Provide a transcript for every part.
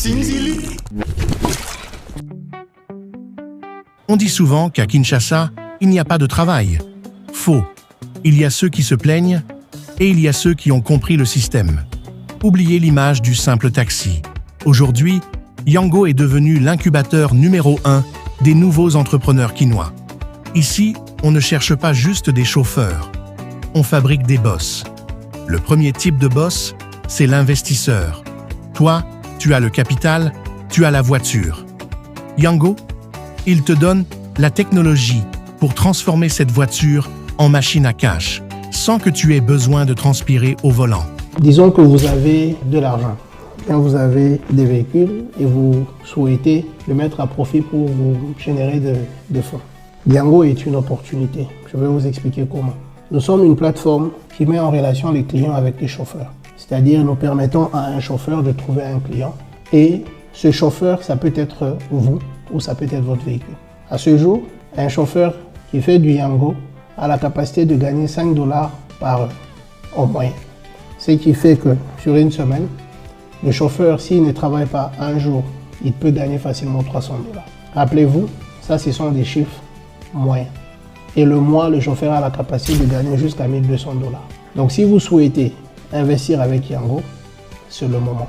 Sinzili. On dit souvent qu'à Kinshasa, il n'y a pas de travail. Faux. Il y a ceux qui se plaignent et il y a ceux qui ont compris le système. Oubliez l'image du simple taxi. Aujourd'hui, Yango est devenu l'incubateur numéro 1 des nouveaux entrepreneurs kinois. Ici, on ne cherche pas juste des chauffeurs. On fabrique des boss. Le premier type de boss, c'est l'investisseur. Toi, tu as le capital, tu as la voiture. Yango, il te donne la technologie pour transformer cette voiture en machine à cash, sans que tu aies besoin de transpirer au volant. Disons que vous avez de l'argent. Quand vous avez des véhicules et vous souhaitez le mettre à profit pour vous générer de fonds. Yango est une opportunité. Je vais vous expliquer comment. Nous sommes une plateforme qui met en relation les clients avec les chauffeurs. C'est-à-dire, nous permettons à un chauffeur de trouver un client. Et ce chauffeur, ça peut être vous ou ça peut être votre véhicule. À ce jour, un chauffeur qui fait du Yango a la capacité de gagner 5 $ par heure, en moyenne. Ce qui fait que sur une semaine, le chauffeur, s'il ne travaille pas un jour, il peut gagner facilement 300 $. Rappelez-vous, ça, ce sont des chiffres moyens. Et le mois, le chauffeur a la capacité de gagner jusqu'à 1 200 $. Donc, si vous souhaitez investir avec Yango, c'est le moment.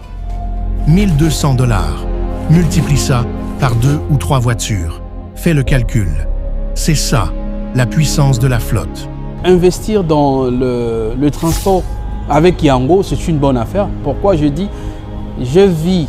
1 200 $. Multiplie ça par 2 ou 3 voitures. Fais le calcul. C'est ça, la puissance de la flotte. Investir dans le transport avec Yango, c'est une bonne affaire. Pourquoi je dis, je vis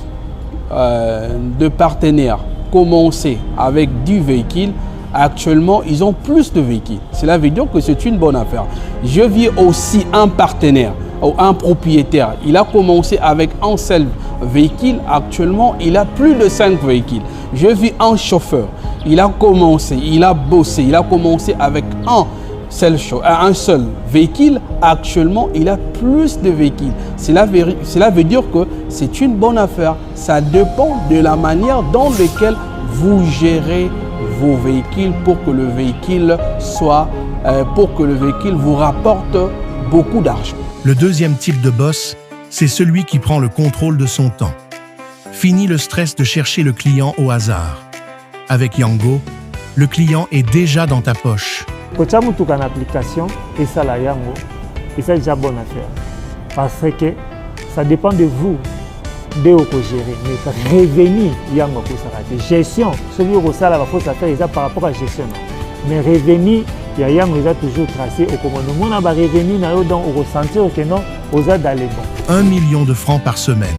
de partenaires commencer avec du véhicule. Actuellement, ils ont plus de véhicules. Cela veut dire que c'est une bonne affaire. Je vis aussi un partenaire ou un propriétaire. Il a commencé avec un seul véhicule. Actuellement, il a plus de 5 véhicules. Je vis un chauffeur. Il a commencé, il a bossé, il a commencé avec un seul véhicule. Actuellement, il a plus de véhicules. Cela veut dire que c'est une bonne affaire. Ça dépend de la manière dans laquelle vous gérez vos véhicules pour que le véhicule vous rapporte beaucoup d'argent. Le deuxième type de boss, c'est celui qui prend le contrôle de son temps. Fini le stress de chercher le client au hasard. Avec Yango, le client est déjà dans ta poche. Quand tu as une application et ça la Yango, et c'est déjà bonne affaire. Parce que ça dépend de vous. De gérer, mais revenu, il y a une gestion. Celui qui a la fausse affaire, il par rapport à la gestion. Mais revenu, il y a toujours tracé au commandement. On a revenu, on ressentir que non, on a dans les bons. 1 million de francs par semaine.